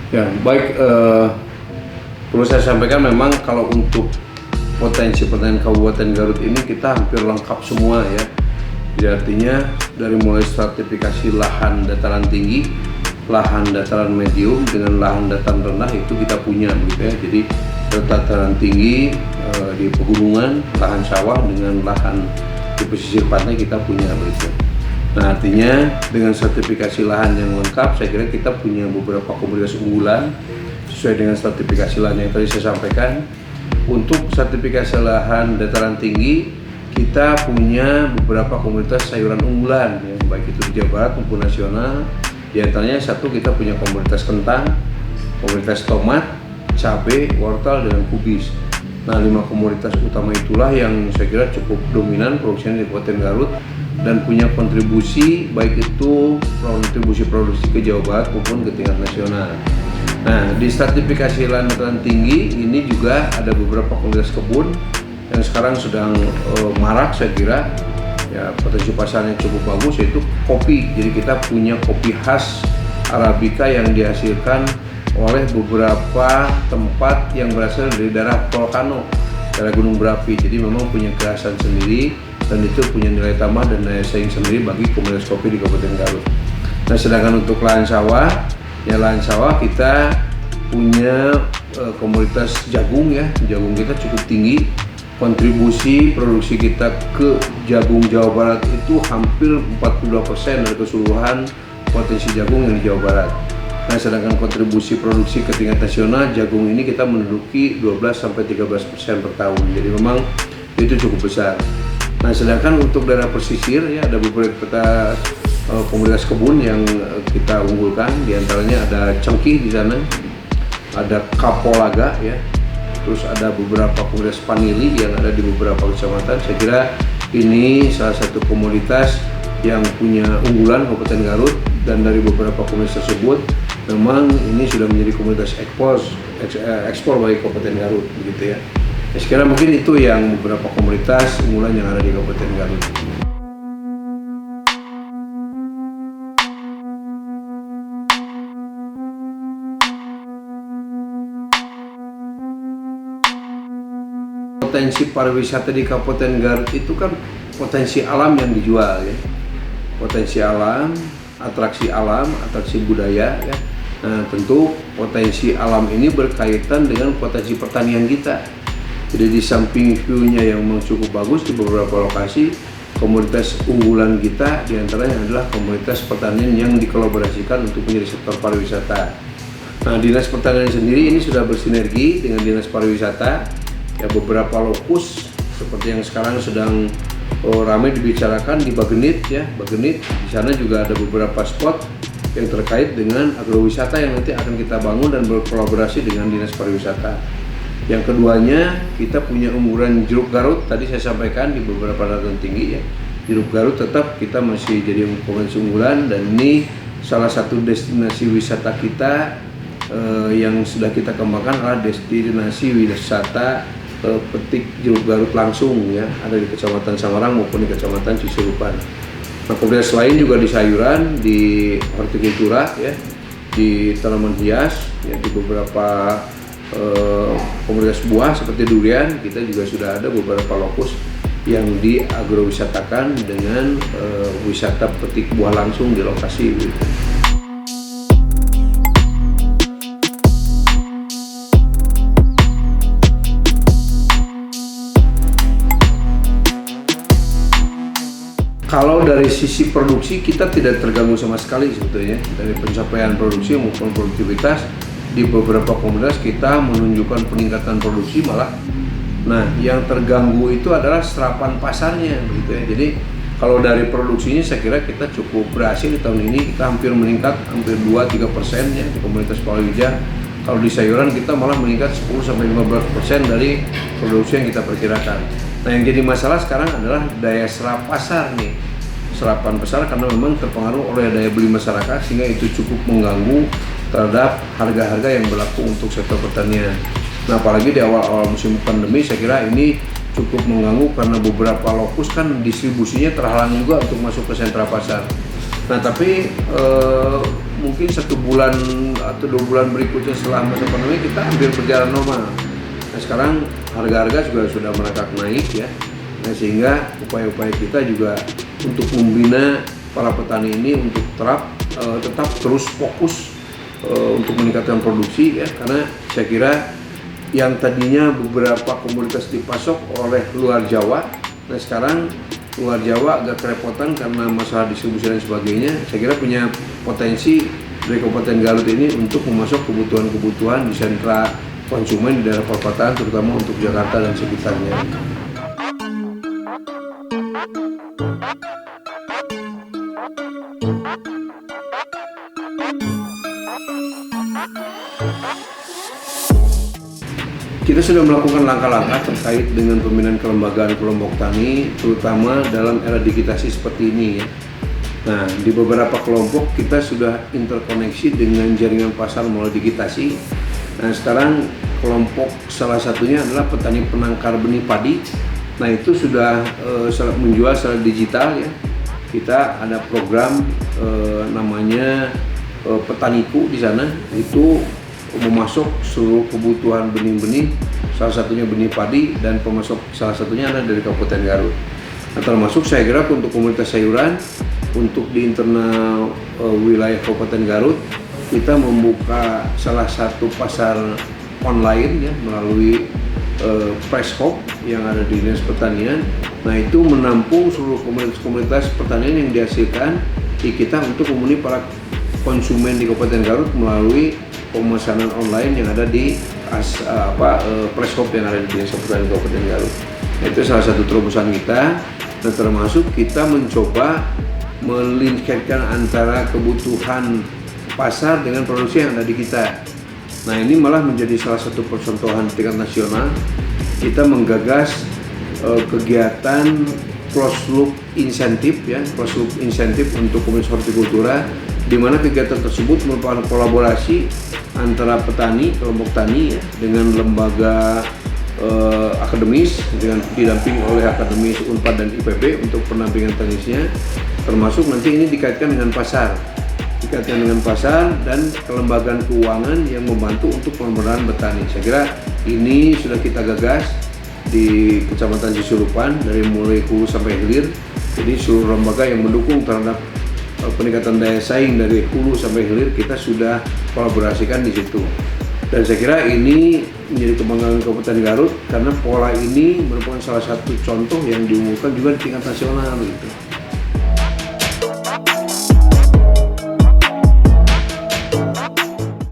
Ya, baik, perlu saya sampaikan memang kalau untuk potensi pertanian Kabupaten Garut ini kita hampir lengkap semua ya. Jadi artinya dari mulai stratifikasi lahan dataran tinggi, lahan dataran medium dengan lahan dataran rendah itu kita punya gitu ya. Jadi dataran tinggi di pegunungan, lahan sawah dengan lahan di pesisir pantai kita punya begitu. Nah, artinya dengan sertifikasi lahan yang lengkap, saya kira kita punya beberapa komoditas unggulan sesuai dengan sertifikasi lahan yang tadi saya sampaikan. Untuk sertifikasi lahan dataran tinggi, kita punya beberapa komoditas sayuran unggulan, ya, baik itu di Jawa Barat maupun nasional. Di antaranya satu, kita punya komoditas kentang, komoditas tomat, cabai, wortel, dan kubis. Nah, 5 komoditas utama itulah yang saya kira cukup dominan produksinya di Kabupaten Garut dan punya kontribusi baik itu kontribusi produksi ke Jawa Barat maupun ke tingkat nasional. Nah, di sertifikasi lahan dataran tinggi ini juga ada beberapa komoditas kebun yang sekarang sedang marak, saya kira ya, potensi pasarnya cukup bagus, yaitu kopi. Jadi kita punya kopi khas Arabica yang dihasilkan oleh beberapa tempat yang berasal dari daerah volcano, daerah gunung berapi. Jadi memang punya kehasan sendiri dan itu punya nilai tambah dan daya saing sendiri bagi komoditas kopi di Kabupaten Garut. Nah, sedangkan untuk lahan sawah, ya lahan sawah kita punya komoditas jagung ya. Jagung kita cukup tinggi. Kontribusi produksi kita ke jagung Jawa Barat itu hampir 42% dari keseluruhan potensi jagung yang di Jawa Barat. Nah, sedangkan kontribusi produksi ke tingkat nasional jagung ini kita menduduki 12-13% per tahun. Jadi memang itu cukup besar. Nah, sedangkan untuk daerah pesisir ya ada beberapa komoditas kebun yang kita unggulkan. Di antaranya ada cengkih di sana, ada kapolaga ya, terus ada beberapa komoditas vanili yang ada di beberapa kecamatan. Saya kira ini salah satu komoditas yang punya unggulan Kabupaten Garut, dan dari beberapa komoditas tersebut memang ini sudah menjadi komoditas ekspor bagi Kabupaten Garut begitu ya. Sekarang mungkin itu yang beberapa komoditas unggulan yang ada di Kabupaten Garut. Potensi pariwisata di Kabupaten Garut itu kan potensi alam yang dijual ya. Potensi alam, atraksi budaya ya. Nah, tentu potensi alam ini berkaitan dengan potensi pertanian kita. Jadi di samping view-nya yang memang cukup bagus di beberapa lokasi, komoditas unggulan kita diantaranya adalah komoditas pertanian yang dikolaborasikan untuk menjadi sektor pariwisata. Nah, Dinas Pertanian sendiri ini sudah bersinergi dengan Dinas Pariwisata. Ya, beberapa lokus seperti yang sekarang sedang ramai dibicarakan di Bagenit ya, Bagenit. Di sana juga ada beberapa spot yang terkait dengan agrowisata yang nanti akan kita bangun dan berkolaborasi dengan Dinas Pariwisata. Yang keduanya, kita punya unggulan jeruk Garut. Tadi saya sampaikan di beberapa dataran tinggi ya, jeruk Garut tetap kita masih jadi komoditas unggulan, dan ini salah satu destinasi wisata kita yang sudah kita kembangkan adalah destinasi wisata petik jeruk Garut langsung ya, ada di Kecamatan Samarang maupun di Kecamatan Cisurupan. Nah, komoditas lain juga di sayuran, di hortikultura ya, di tanaman hias ya, di beberapa komoditas buah seperti durian. Kita juga sudah ada beberapa lokus yang diagrowisatakan dengan wisata petik buah langsung di lokasi gitu. Kalau dari sisi produksi kita tidak terganggu sama sekali sebetulnya dari pencapaian produksi maupun produktivitas. Di beberapa komoditas kita menunjukkan peningkatan produksi malah. Nah, yang terganggu itu adalah serapan pasarnya begitu ya. Jadi kalau dari produksinya saya kira kita cukup berhasil di tahun ini, kita hampir meningkat hampir 2-3% ya di komoditas palawija. Kalau di sayuran kita malah meningkat 10-15% dari produksi yang kita perkirakan. Nah, yang jadi masalah sekarang adalah daya serap pasar nih. Serapan pasar karena memang terpengaruh oleh daya beli masyarakat, sehingga itu cukup mengganggu terhadap harga-harga yang berlaku untuk sektor pertanian. Nah, apalagi di awal-awal musim pandemi, saya kira ini cukup mengganggu karena beberapa lokus kan distribusinya terhalang juga untuk masuk ke sentra pasar. Nah tapi mungkin 1 bulan atau 2 bulan berikutnya setelah masa pandemi kita hampir berjalan normal. Nah sekarang harga-harga juga sudah merangkak naik ya. Nah, sehingga upaya-upaya kita juga untuk membina para petani ini untuk tetap terus fokus untuk meningkatkan produksi ya, karena saya kira yang tadinya beberapa komoditas dipasok oleh luar Jawa, nah sekarang luar Jawa agak kerepotan karena masalah distribusi dan sebagainya. Saya kira punya potensi dari Kabupaten Garut ini untuk memasok kebutuhan-kebutuhan di sentra konsumen di daerah perkotaan, terutama untuk Jakarta dan sekitarnya. Kita sudah melakukan langkah-langkah terkait dengan pembinaan kelembagaan kelompok tani, terutama dalam era digitasi seperti ini ya. Nah, di beberapa kelompok kita sudah interkoneksi dengan jaringan pasar melalui digitasi. Nah, sekarang kelompok salah satunya adalah petani penangkar benih padi. Nah, itu sudah menjual secara digital ya. Kita ada program namanya Petaniku di sana, itu memasok seluruh kebutuhan benih-benih, salah satunya benih padi, dan pemasok salah satunya ada dari Kabupaten Garut. Nah, termasuk saya kira untuk komunitas sayuran, untuk di internal wilayah Kabupaten Garut, kita membuka salah satu pasar online ya melalui Press Hub yang ada di Dinas Pertanian. Nah, itu menampung seluruh komunitas pertanian yang dihasilkan di kita untuk memenuhi para konsumen di Kabupaten Garut melalui pemesanan online yang ada di Press Hub yang ada di Dinas Pertanian Kabupaten Garut. Itu salah satu terobosan kita, dan termasuk kita mencoba melinkirkan antara kebutuhan pasar dengan produksi yang ada di kita. Nah, ini malah menjadi salah satu percontohan tingkat nasional. Kita menggagas kegiatan closed loop insentif ya, closed loop insentif untuk komunitas hortikultura, di mana kegiatan tersebut merupakan kolaborasi antara petani, kelompok tani ya, dengan lembaga akademis, dengan didampingi oleh akademis Unpad dan IPB untuk pendampingan teknisnya, termasuk nanti ini dikaitkan dengan pasar dan kelembagaan keuangan yang membantu untuk pemberdayaan petani. Saya kira ini sudah kita gagas di Kecamatan Cisurupan dari mulai hulu sampai hilir. Jadi seluruh lembaga yang mendukung terhadap peningkatan daya saing dari hulu sampai hilir kita sudah kolaborasikan di situ. Dan saya kira ini menjadi kebanggaan Kabupaten Garut karena pola ini merupakan salah satu contoh yang diumumkan juga di tingkat nasional gitu.